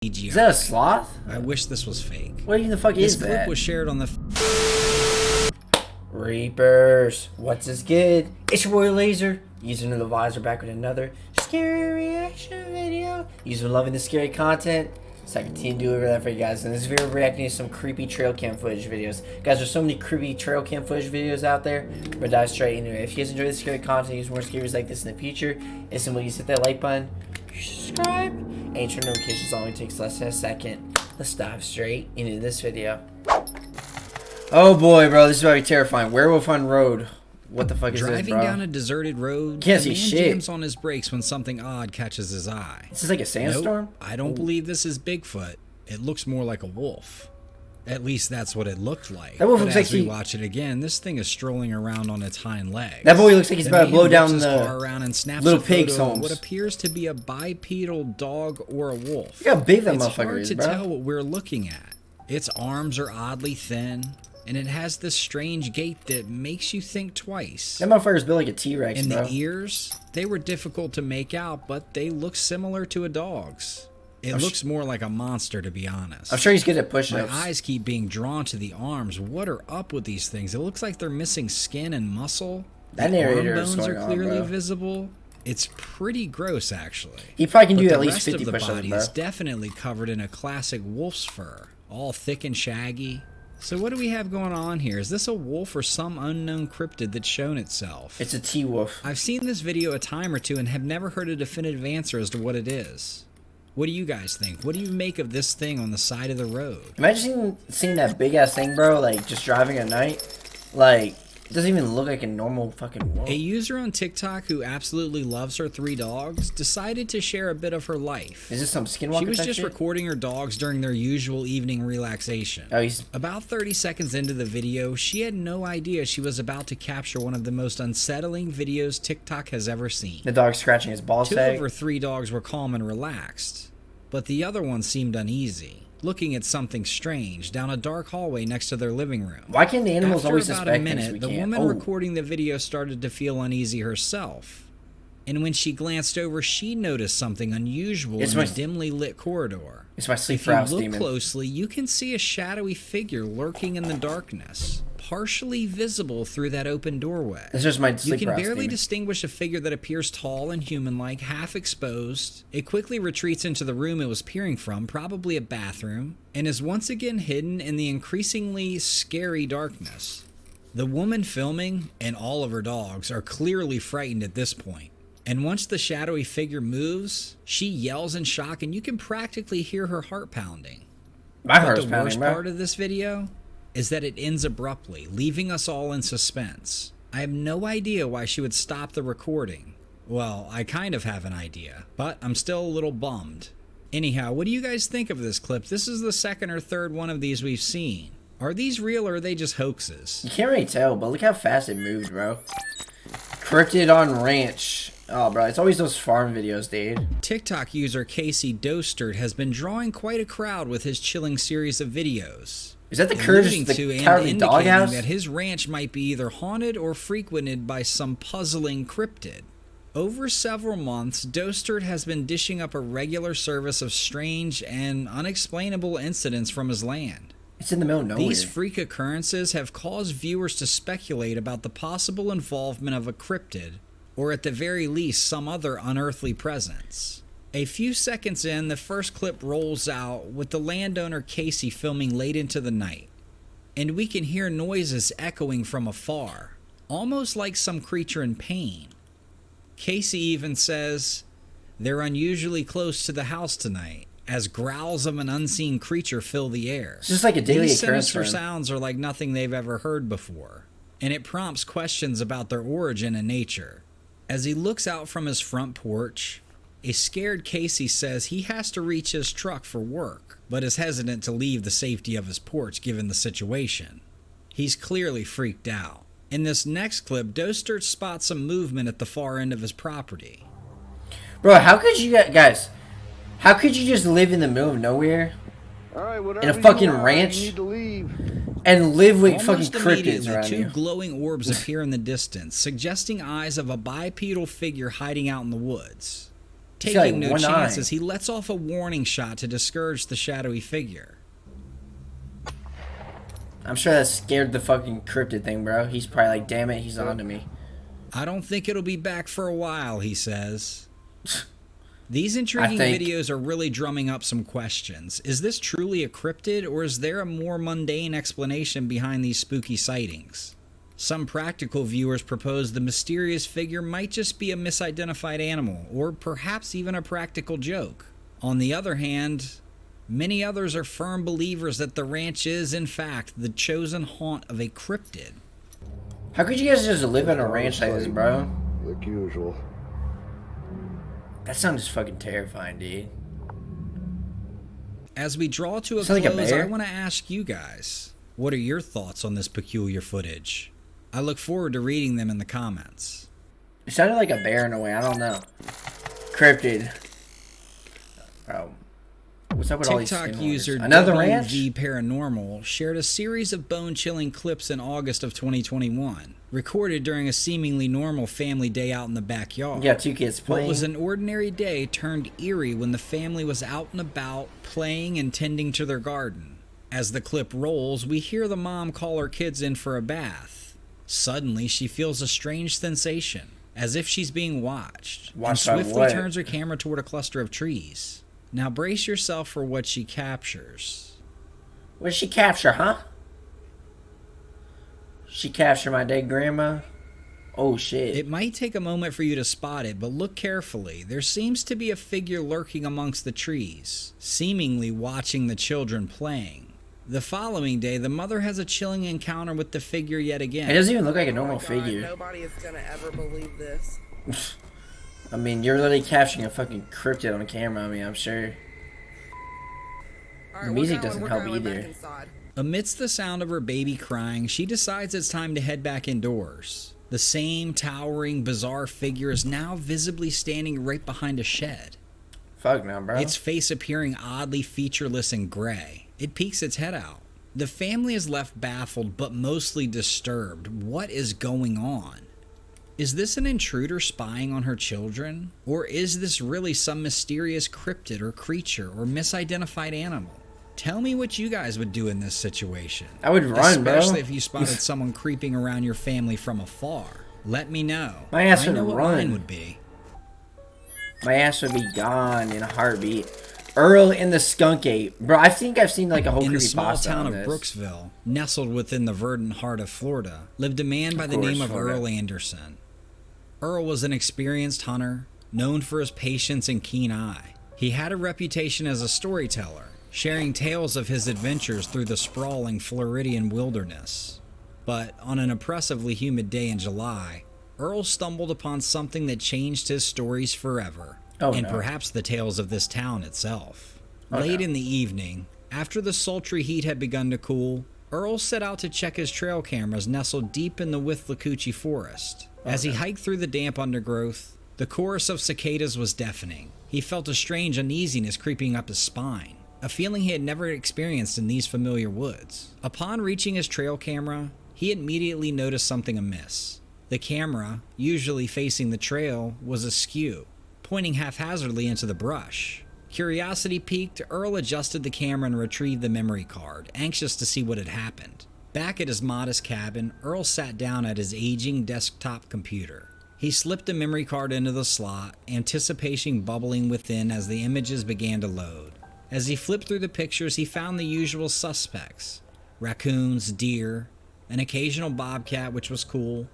Is that a sloth? I wish this was fake. What even the fuck is that? This clip was shared on the Reapers. What's this good? It's your boy Laser. Using the visor back with another scary reaction video. You've been loving the scary content, so I continue to do that for you guys. In this video, we're reacting to some creepy trail cam footage videos. Guys, there's so many creepy trail cam footage videos out there. We're gonna dive straight into it. If you guys enjoy the scary content, use more scaries like this in the future, it's simple. You hit that like button, subscribe, and turn notifications on. It takes less than a second. Let's dive straight into this video. Oh boy, bro, this is about to be terrifying. Werewolf on road. What the fuck is this, bro? Driving down a deserted road, can't see shit. jams on his brakes when something odd catches his eye. This is like a sandstorm? Nope, I don't believe this is Bigfoot. It looks more like a wolf. At least that's what it looked like. That wolf but looks as like we watch it again, this thing is strolling around on its hind legs. That boy looks like he's about to blow down his the car around and snaps little a photo pig's of homes. what appears to be a bipedal dog or a wolf. Look how big that it's motherfucker hard is, to bro. tell what we're looking at. Its arms are oddly thin, and it has this strange gait that makes you think twice. That motherfucker's built like a T-Rex, And bro. the ears, they were difficult to make out, but they look similar to a dog's. It looks more like a monster, to be honest. I'm sure he's good at push-ups. My eyes keep being drawn to the arms. What are up with these things? It looks like they're missing skin and muscle. That the narrator arm is bones going are on, clearly bro. visible. It's pretty gross, actually. He probably can But do the at least rest 50 of the push-ups, body bro. is definitely covered in a classic wolf's fur, all thick and shaggy. So what do we have going on here? Is this a wolf or some unknown cryptid that's shown itself? It's a T-Wolf. I've seen this video a time or two and have never heard a definitive answer as to what it is. What do you guys think? What do you make of this thing on the side of the road? Imagine seeing that big-ass thing, bro, like, just driving at night. Like, it doesn't even look like a normal fucking wolf. A user on TikTok who absolutely loves her 3 dogs decided to share a bit of her life. Is this some skinwalker She was type just shit? recording her dogs during their usual evening relaxation. Oh, he's... About 30 seconds into the video, she had no idea she was about to capture one of the most unsettling videos TikTok has ever seen. The dog scratching his ball 2 sack. of her 3 dogs were calm and relaxed, but the other one seemed uneasy, looking at something strange down a dark hallway next to their living room. Why can't the animals After always about suspect a things minute, we the can't? woman Oh, recording the video started to feel uneasy herself. And when she glanced over, she noticed something unusual in the dimly lit corridor. it's my sleep If you paralysis look demon. closely, you can see a shadowy figure lurking in the darkness, partially visible through that open doorway. It's just my You sleep can paralysis barely demon. distinguish a figure that appears tall and human-like, half exposed. It quickly retreats into the room it was peering from, probably a bathroom, and is once again hidden in the increasingly scary darkness. The woman filming and all of her dogs are clearly frightened at this point. And once the shadowy figure moves, she yells in shock and you can practically hear her heart pounding. My heart's The pounding, worst bro. part of this video is that it ends abruptly, leaving us all in suspense. I have no idea why she would stop the recording. Well, I kind of have an idea, but I'm still a little bummed. Anyhow, what do you guys think of this clip? This is the second or third one of these we've seen. Are these real or are they just hoaxes? You can't really tell, but look how fast it moved, bro. Cryptid on ranch. Oh, bro, it's always those farm videos, dude. TikTok user Casey Dostert has been drawing quite a crowd with his chilling series of videos. Is that the alluding Courage, to the and Cowardly indicating Doghouse? that his ranch might be either haunted or frequented by some puzzling cryptid. Over several months, Dostert has been dishing up a regular service of strange and unexplainable incidents from his land. It's in the middle of nowhere. These freak occurrences have caused viewers to speculate about the possible involvement of a cryptid, or at the very least some other unearthly presence. A few seconds in, the first clip rolls out with the landowner Casey filming late into the night, and we can hear noises echoing from afar, almost like some creature in pain. Casey even says, "They're unusually close to the house tonight," as growls of an unseen creature fill the air. It's just like a daily These occurrence sinister for him. sounds are like nothing they've ever heard before, and it prompts questions about their origin and nature. As he looks out from his front porch, a scared Casey says he has to reach his truck for work, but is hesitant to leave the safety of his porch given the situation. He's clearly freaked out. In this next clip, Dostert spots some movement at the far end of his property. Bro, how could you guys? How could you just live in the middle of nowhere in a fucking ranch and live with Almost fucking cryptids immediately, around 2 you? glowing orbs appear in the distance, suggesting eyes of a bipedal figure hiding out in the woods. Taking no chances, he lets off a warning shot to discourage the shadowy figure. I'm sure that scared the fucking cryptid thing, bro. He's probably like, damn it, he's on to me. I don't think it'll be back for a while, he says. These intriguing videos are really drumming up some questions. Is this truly a cryptid, or is there a more mundane explanation behind these spooky sightings? Some practical viewers propose the mysterious figure might just be a misidentified animal, or perhaps even a practical joke. On the other hand, many others are firm believers that the ranch is, in fact, the chosen haunt of a cryptid. How could you guys just live on a ranch like this, bro? Like usual. That sounds just fucking terrifying, dude. As we draw to a close, I want to ask you guys, what are your thoughts on this peculiar footage? I look forward to reading them in the comments. It sounded like a bear in a way, I don't know. Cryptid. Bro. What's up with all these TikTok user Another ranch? �WV_Paranormal shared a series of bone-chilling clips in August of 2021, recorded during a seemingly normal family day out in the backyard. Yeah, 2 kids playing. What was an ordinary day turned eerie when the family was out and about, playing and tending to their garden. As the clip rolls, we hear the mom call her kids in for a bath. Suddenly, she feels a strange sensation, as if she's being watched, and swiftly turns her camera toward a cluster of trees. Now brace yourself for what she captures. What did she capture, huh? She captured my dead grandma? Oh shit. It might take a moment for you to spot it, but look carefully. There seems to be a figure lurking amongst the trees, seemingly watching the children playing. The following day, the mother has a chilling encounter with the figure yet again. It doesn't even look like a normal figure. Nobody is gonna ever believe this. I mean, you're literally capturing a fucking cryptid on camera. I mean, I'm sure. The music doesn't help either. Amidst the sound of her baby crying, she decides it's time to head back indoors. The same towering, bizarre figure is now visibly standing right behind a shed. Fuck no, bro. Its face appearing oddly featureless and gray. It peeks its head out. The family is left baffled, but mostly disturbed. What is going on? Is this an intruder spying on her children? Or is this really some mysterious cryptid or creature or misidentified animal? Tell me what you guys would do in this situation. I would run, bro. Especially if you spotted someone creeping around your family from afar. Let me know. My ass would I know what run. mine would be. My ass would be gone in a heartbeat. Earl in the skunk ape. Bro, I think I've seen like a whole creepypasta. In the small town of Brooksville, nestled within the verdant heart of Florida, lived a man by the name of Earl Anderson. Earl was an experienced hunter, known for his patience and keen eye. He had a reputation as a storyteller, sharing tales of his adventures through the sprawling Floridian wilderness. But on an oppressively humid day in July, Earl stumbled upon something that changed his stories forever. And perhaps the tales of this town itself. Late in the evening, after the sultry heat had begun to cool, Earl set out to check his trail cameras nestled deep in the Withlacoochee forest. As he hiked through the damp undergrowth, the chorus of cicadas was deafening. He felt a strange uneasiness creeping up his spine, a feeling he had never experienced in these familiar woods. Upon reaching his trail camera, he immediately noticed something amiss. The camera, usually facing the trail, was askew, pointing haphazardly into the brush. Curiosity piqued, Earl adjusted the camera and retrieved the memory card, anxious to see what had happened. Back at his modest cabin, Earl sat down at his aging desktop computer. He slipped the memory card into the slot, anticipation bubbling within as the images began to load. As he flipped through the pictures, he found the usual suspects: raccoons, deer, an occasional bobcat, which was cool.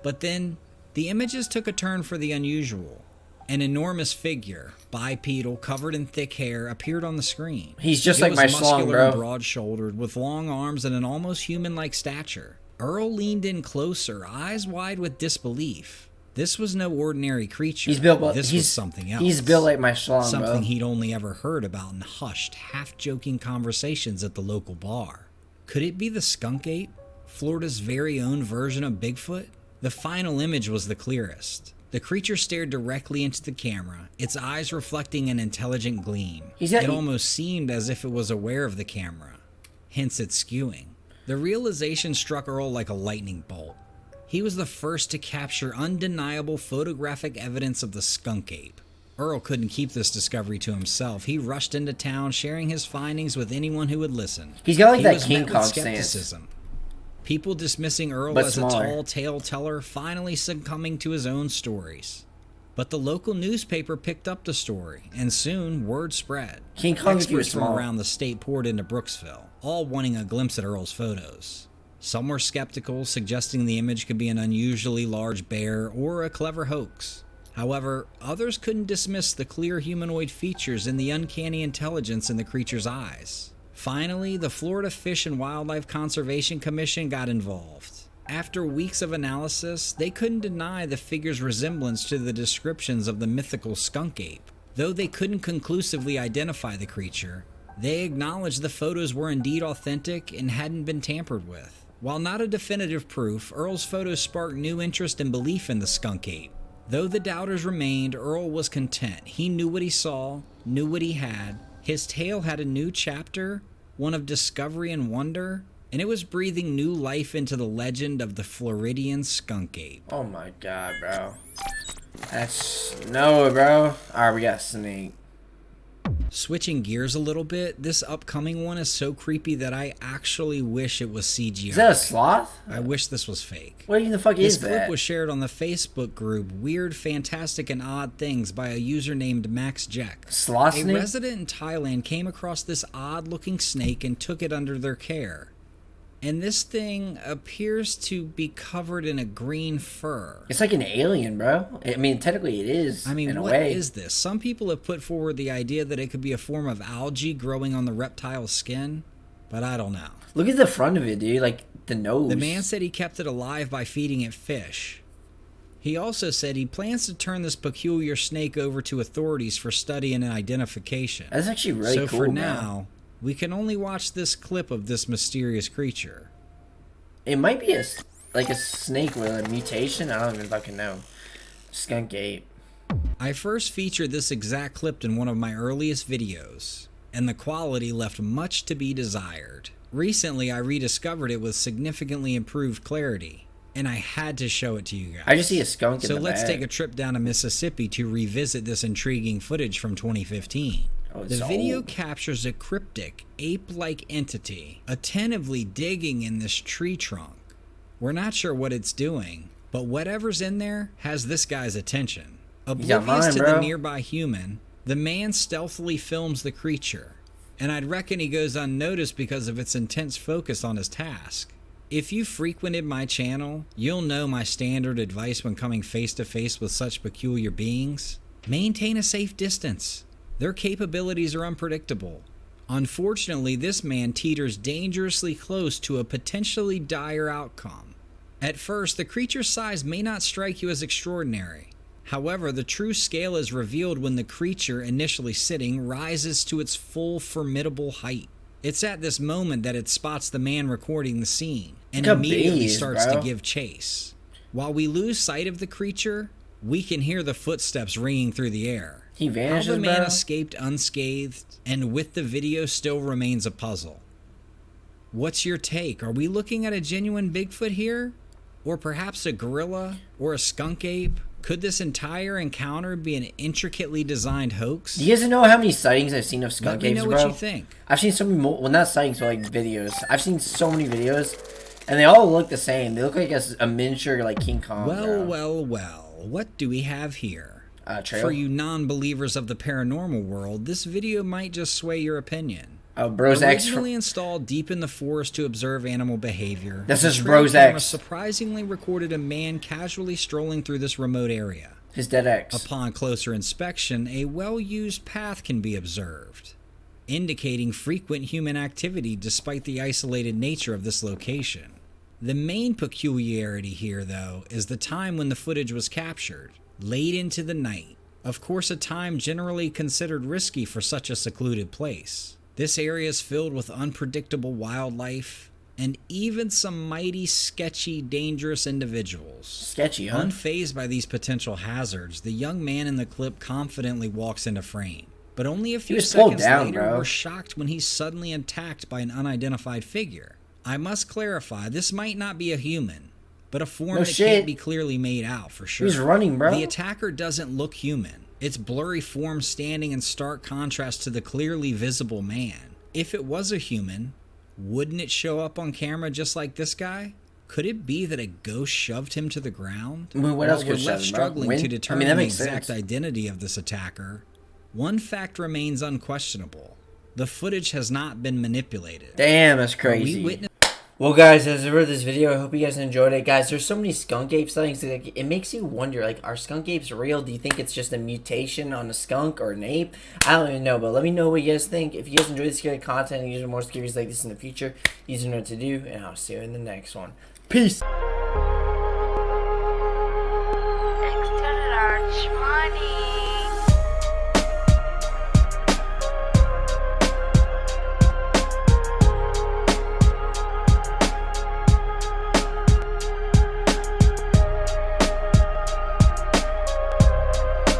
But then, the images took a turn for the unusual. An enormous figure, bipedal, covered in thick hair, appeared on the screen. He's just like my schlong, bro. And broad-shouldered, with long arms and an almost human-like stature. Earl leaned in closer, eyes wide with disbelief. This was no ordinary creature. This was something else. He's built like my schlong, something he'd only ever heard about in hushed, half-joking conversations at the local bar. Could it be the skunk ape, Florida's very own version of Bigfoot? The final image was the clearest. The creature stared directly into the camera, its eyes reflecting an intelligent gleam. It almost seemed as if it was aware of the camera, hence its skewing. The realization struck Earl like a lightning bolt. He was the first to capture undeniable photographic evidence of the skunk ape. Earl couldn't keep this discovery to himself. He rushed into town, sharing his findings with anyone who would listen. He's got like He that was King met Kong with stance. skepticism. People dismissing Earl But as smaller. a tall tale teller, finally succumbing to his own stories. But the local newspaper picked up the story, and soon word spread. King Kong if he was Experts from small. around the state poured into Brooksville, all wanting a glimpse at Earl's photos. Some were skeptical, suggesting the image could be an unusually large bear or a clever hoax. However, others couldn't dismiss the clear humanoid features and the uncanny intelligence in the creature's eyes. Finally, the Florida Fish and Wildlife Conservation Commission got involved. After weeks of analysis, they couldn't deny the figure's resemblance to the descriptions of the mythical skunk ape. Though they couldn't conclusively identify the creature, they acknowledged the photos were indeed authentic and hadn't been tampered with. While not a definitive proof, Earl's photos sparked new interest and belief in the skunk ape. Though the doubters remained, Earl was content. He knew what he saw, knew what he had. His tale had a new chapter, one of discovery and wonder, and it was breathing new life into the legend of the Floridian skunk ape. Oh my god, bro. That's no, bro. Alright, we got a snake. Switching gears a little bit, this upcoming one is so creepy that I actually wish it was CGI. Is that a sloth? I wish this was fake. What in the fuck This is clip that? was shared on the Facebook group Weird, Fantastic, and Odd Things by a user named Max Jack. Sloth A snake? resident in Thailand came across this odd-looking snake and took it under their care. And this thing appears to be covered in a green fur. It's like an alien, bro. I mean, technically it is. I mean, in a what way. is this? Some people have put forward the idea that it could be a form of algae growing on the reptile's skin, but I don't know. Look at the front of it, dude. Like the nose. The man said he kept it alive by feeding it fish. He also said he plans to turn this peculiar snake over to authorities for study and identification. That's actually really so cool. for bro. now, we can only watch this clip of this mysterious creature. It might be like a snake with a mutation. I don't even fucking know. Skunk ape. I first featured this exact clip in one of my earliest videos, and the quality left much to be desired. Recently, I rediscovered it with significantly improved clarity, and I had to show it to you guys. I just see a skunk in So the let's bag. take a trip down to Mississippi to revisit this intriguing footage from 2015. Oh, it's The video old. captures a cryptic, ape-like entity attentively digging in this tree trunk. We're not sure what it's doing, but whatever's in there has this guy's attention. got Oblivious mine, to bro. the nearby human, the man stealthily films the creature, and I'd reckon he goes unnoticed because of its intense focus on his task. If you frequented my channel, you'll know my standard advice when coming face to face with such peculiar beings. Maintain a safe distance. Their capabilities are unpredictable. Unfortunately, this man teeters dangerously close to a potentially dire outcome. At first, the creature's size may not strike you as extraordinary. However, the true scale is revealed when the creature, initially sitting, rises to its full formidable height. It's at this moment that it spots the man recording the scene, and Look how immediately big he is, starts bro. to give chase. While we lose sight of the creature, we can hear the footsteps ringing through the air. He How vanishes, the man bro. escaped unscathed, and with the video still remains a puzzle. What's your take? Are we looking at a genuine Bigfoot here? Or perhaps a gorilla? Or a skunk ape? Could this entire encounter be an intricately designed hoax? Do you guys know how many sightings I've seen of skunk Let me apes, know bro? what you think. I've seen so many, well, not sightings, but like videos. I've seen so many videos, and they all look the same. They look like a miniature, like King Kong. Well, bro. well. What do we have here? Trail. For you non-believers of the paranormal world, this video might just sway your opinion. Bro's X. Originally installed deep in the forest to observe animal behavior, This the is trail Bro's camera X. surprisingly recorded a man casually strolling through this remote area. His dead ex. Upon closer inspection, a well-used path can be observed, indicating frequent human activity despite the isolated nature of this location. The main peculiarity here, though, is the time when the footage was captured, late into the night. Of course, a time generally considered risky for such a secluded place. This area is filled with unpredictable wildlife and even some mighty, sketchy, dangerous individuals. Sketchy, huh? Unfazed by these potential hazards, the young man in the clip confidently walks into frame. But only a few was pulled seconds down, later, bro. we're shocked when he's suddenly attacked by an unidentified figure. I must clarify, this might not be a human, but a form No that shit. can't be clearly made out for sure. He's running, bro. The attacker doesn't look human. its blurry form standing in stark contrast to the clearly visible man. If it was a human, wouldn't it show up on camera just like this guy? Could it be that a ghost shoved him to the ground? I mean, what else While we're could left shove him, bro? struggling Wind? to I mean, determine that the makes exact sense. identity of this attacker, one fact remains unquestionable. The footage has not been manipulated. Damn, that's We crazy. witnessed Well, guys, as I read this video, I hope you guys enjoyed it. Guys, there's so many skunk ape sightings. Like, it makes you wonder, like, are skunk apes real? Do you think it's just a mutation on a skunk or an ape? I don't even know, but let me know what you guys think. If you guys enjoy this scary content and use more scaries like this in the future, you know what to do, and I'll see you in the next one. Peace!